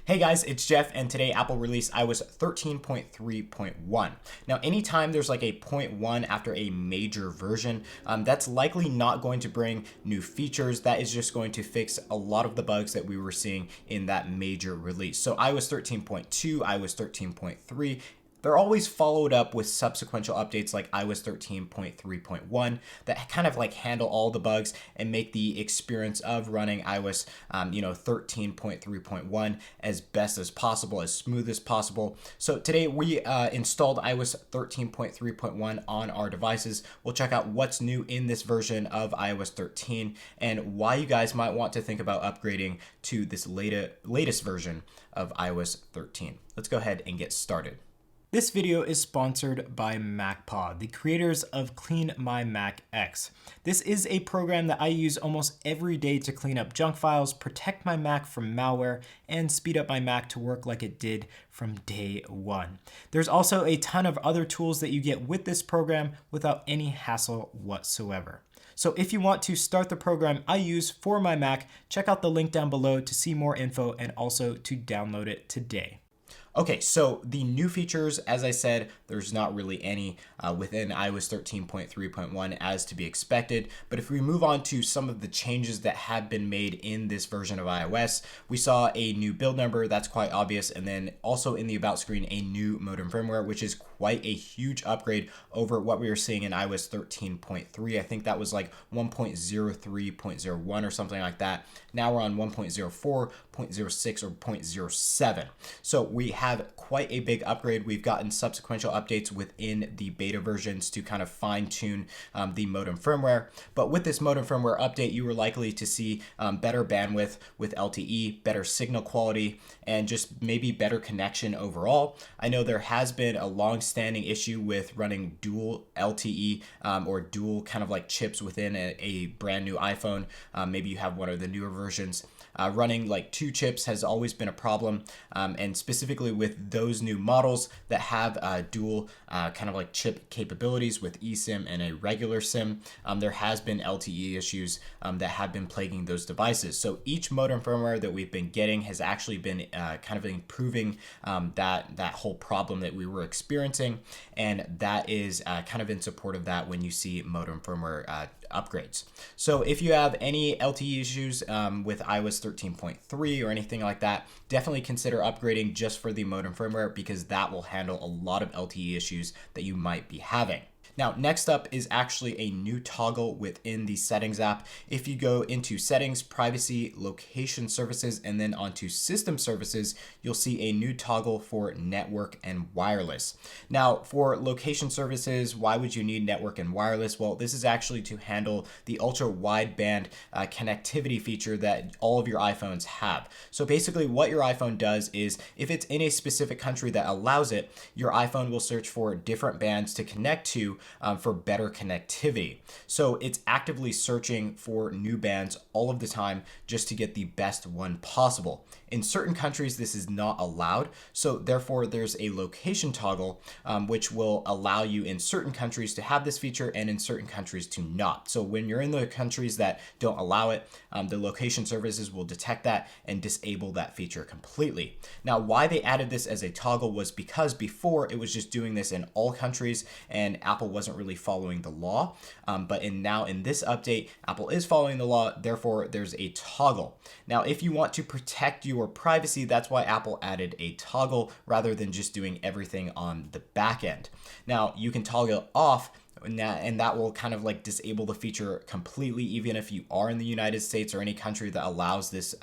Hey guys, it's Jeff, and today Apple released iOS 13.3.1. Now, anytime there's like a 0.1 after a major version, that's likely not going to bring new features. That is just going to fix a lot of the bugs that we were seeing in that major release. So iOS 13.2, iOS 13.3, they're always followed up with subsequential updates like iOS 13.3.1 that kind of like handle all the bugs and make the experience of running iOS 13.3.1 as best as possible, as smooth as possible. So today we installed iOS 13.3.1 on our devices. We'll check out what's new in this version of iOS 13 and why you guys might want to think about upgrading to this latest version of iOS 13. Let's go ahead and get started. This video is sponsored by MacPod, the creators of Clean My Mac X. This is a program that I use almost every day to clean up junk files, protect my Mac from malware, and speed up my Mac to work like it did from day one. There's also a ton of other tools that you get with this program without any hassle whatsoever. So if you want to start the program I use for my Mac, check out the link down below to see more info and also to download it today. Okay, so the new features, as I said, there's not really any within iOS 13.3.1 as to be expected. But if we move on to some of the changes that have been made in this version of iOS, we saw a new build number, that's quite obvious. And then also in the About screen, a new modem firmware, which is quite a huge upgrade over what we were seeing in iOS 13.3. I think that was like 1.03.01 or something like that. Now we're on 1.04, 0.06, or 0.07. So we have quite a big upgrade. We've gotten subsequential updates within the beta versions to kind of fine tune the modem firmware. But with this modem firmware update, you were likely to see better bandwidth with LTE, better signal quality, and just maybe better connection overall. I know there has been a long-standing issue with running dual LTE or dual kind of like chips within a brand new iPhone. Maybe you have one of the newer versions. Running like two chips has always been a problem, and specifically with those new models that have dual kind of like chip capabilities with eSIM and a regular SIM, there has been LTE issues that have been plaguing those devices. So each modem firmware that we've been getting has actually been kind of improving that whole problem that we were experiencing, and that is kind of in support of that when you see modem firmware upgrades. So if you have any LTE issues with iOS 13.3 or anything like that, definitely consider upgrading just for the modem firmware because that will handle a lot of LTE issues that you might be having. Now, next up is actually a new toggle within the Settings app. If you go into Settings, Privacy, Location Services, and then onto System Services, you'll see a new toggle for Network and Wireless. Now, for Location Services, why would you need Network and Wireless? Well, this is actually to handle the ultra-wideband connectivity feature that all of your iPhones have. So basically, what your iPhone does is, if it's in a specific country that allows it, your iPhone will search for different bands to connect to for better connectivity. So it's actively searching for new bands all of the time just to get the best one possible. In certain countries, this is not allowed. So therefore, there's a location toggle, which will allow you in certain countries to have this feature and in certain countries to not. So when you're in the countries that don't allow it, the location services will detect that and disable that feature completely. Now, why they added this as a toggle was because before it was just doing this in all countries and Apple wasn't really following the law. But now in this update, Apple is following the law. Therefore, there's a toggle. Now, if you want to protect your privacy, that's why Apple added a toggle rather than just doing everything on the back end. Now, you can toggle off, and that will kind of like disable the feature completely, even if you are in the United States or any country that allows this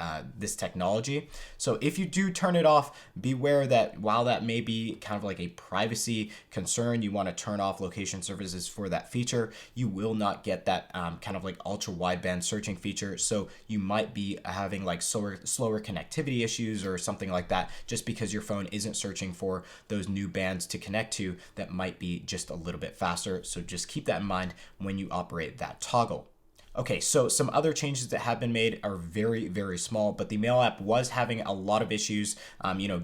technology. So if you do turn it off, beware that while that may be kind of like a privacy concern, you want to turn off location services for that feature, you will not get that kind of like ultra wideband searching feature. So you might be having like slower connectivity issues or something like that, just because your phone isn't searching for those new bands to connect to that might be just a little bit faster. So just keep that in mind when you operate that toggle. Okay, so some other changes that have been made are very, very small, but the mail app was having a lot of issues,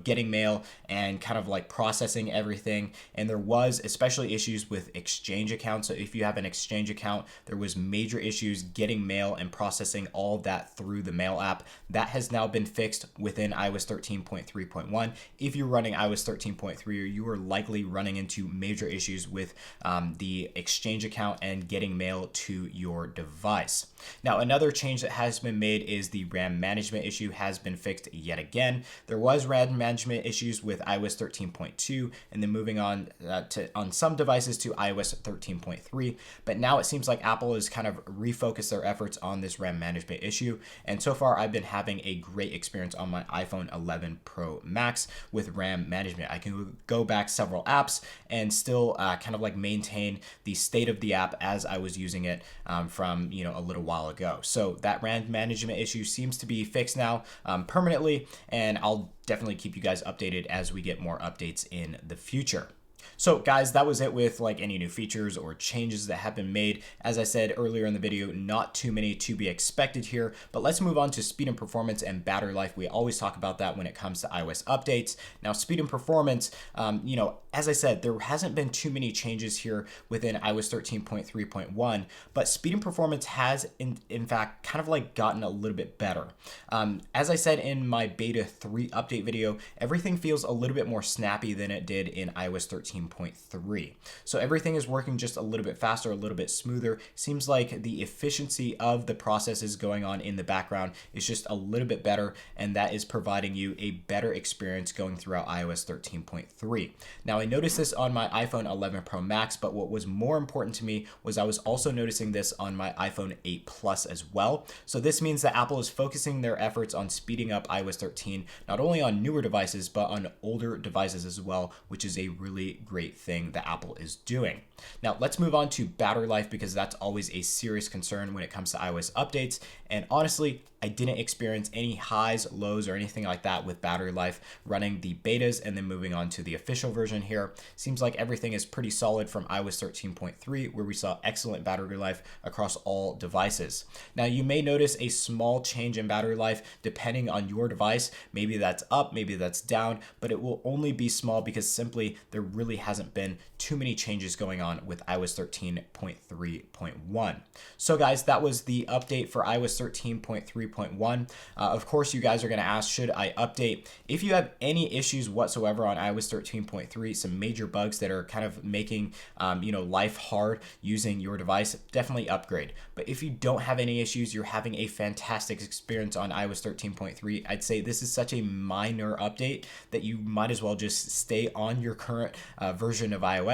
getting mail and kind of like processing everything. And there was especially issues with Exchange accounts. So if you have an Exchange account, there was major issues getting mail and processing all of that through the mail app. That has now been fixed within iOS 13.3.1. If you're running iOS 13.3, you are likely running into major issues with the Exchange account and getting mail to your device. Now, another change that has been made is the RAM management issue has been fixed yet again. There was RAM management issues with iOS 13.2 and then moving on on some devices to iOS 13.3, but now it seems like Apple has kind of refocused their efforts on this RAM management issue. And so far, I've been having a great experience on my iPhone 11 Pro Max with RAM management. I can go back several apps and still kind of like maintain the state of the app as I was using it from a little while ago. So that RAM management issue seems to be fixed now permanently, and I'll definitely keep you guys updated as we get more updates in the future. So guys, that was it with like any new features or changes that have been made. As I said earlier in the video, not too many to be expected here, but let's move on to speed and performance and battery life. We always talk about that when it comes to iOS updates. Now, speed and performance, as I said, there hasn't been too many changes here within iOS 13.3.1, but speed and performance has in fact kind of like gotten a little bit better. As I said in my beta 3 update video, everything feels a little bit more snappy than it did in iOS 13.3. So everything is working just a little bit faster, a little bit smoother. Seems like the efficiency of the processes going on in the background is just a little bit better, and that is providing you a better experience going throughout iOS 13.3. Now, I noticed this on my iPhone 11 Pro Max, but what was more important to me was I was also noticing this on my iPhone 8 Plus as well. So this means that Apple is focusing their efforts on speeding up iOS 13, not only on newer devices, but on older devices as well, which is a really great thing that Apple is doing. Now, let's move on to battery life, because that's always a serious concern when it comes to iOS updates. And honestly, I didn't experience any highs, lows, or anything like that with battery life running the betas and then moving on to the official version here. Seems like everything is pretty solid from iOS 13.3, where we saw excellent battery life across all devices. Now, you may notice a small change in battery life depending on your device. Maybe that's up, maybe that's down, but it will only be small because simply there really hasn't been too many changes going on with iOS 13.3.1. So guys, that was the update for iOS 13.3.1. Of course, you guys are going to ask, should I update? If you have any issues whatsoever on iOS 13.3, some major bugs that are kind of making life hard using your device, definitely upgrade. But if you don't have any issues, you're having a fantastic experience on iOS 13.3, I'd say this is such a minor update that you might as well just stay on your current version of iOS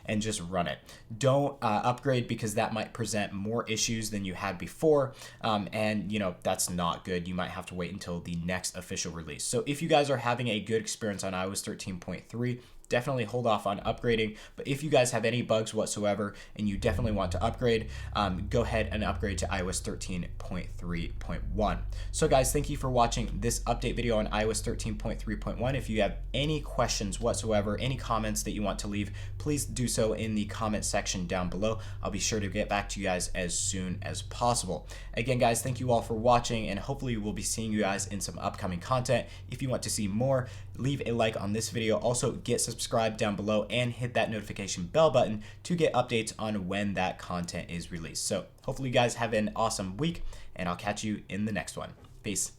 and just run it. Don't upgrade, because that might present more issues than you had before, and that's not good. You might have to wait until the next official release. So if you guys are having a good experience on iOS 13.3, definitely hold off on upgrading. But if you guys have any bugs whatsoever and you definitely want to upgrade, go ahead and upgrade to iOS 13.3.1. So guys, thank you for watching this update video on iOS 13.3.1. If you have any questions whatsoever, any comments that you want to leave, please do so in the comment section down below. I'll be sure to get back to you guys as soon as possible. Again, guys, thank you all for watching, and hopefully we'll be seeing you guys in some upcoming content. If you want to see more, leave a like on this video. Also, get subscribed down below and hit that notification bell button to get updates on when that content is released. So hopefully you guys have an awesome week, and I'll catch you in the next one. Peace.